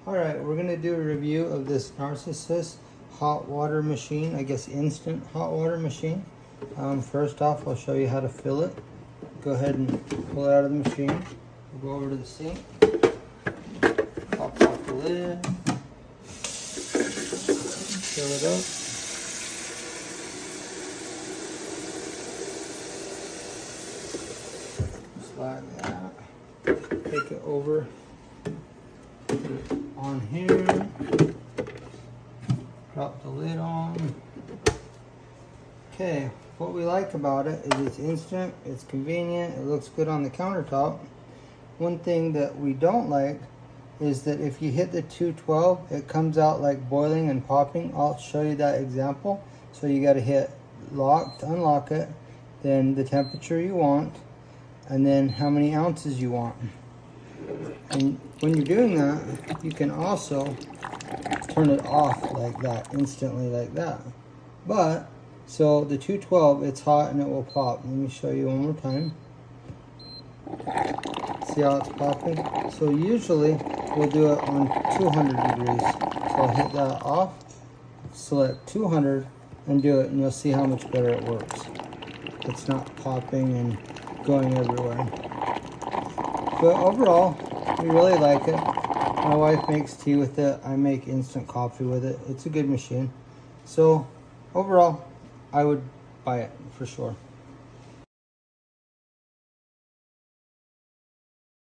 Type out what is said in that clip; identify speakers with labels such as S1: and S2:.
S1: Alright, we're going to do a review of this Narcissus hot water machine, I guess instant hot water machine. First off, I'll show you how to fill it. Go ahead and pull it out of the machine. We'll go over to the sink, pop off the lid, fill it up. Just like that. Take it over, put it on here, drop the lid on. Okay, what we like about it is it's instant, it's convenient, it looks good on the countertop. One thing that we don't like is that if you hit the 212, it comes out like boiling and popping. I'll show you that example. So you got to hit lock to unlock it, then the temperature you want, and then how many ounces you want. And when you're doing that, you can also turn it off like that, instantly like that. But, so the 212, it's hot and it will pop. Let me show you one more time. See how it's popping? So usually we'll do it on 200 degrees. So I'll hit that off, select 200 and do it, and you'll see how much better it works. It's not popping and going everywhere. But overall, we really like it. My wife makes tea with it. I make instant coffee with it. It's a good machine. So overall, I would buy it for sure.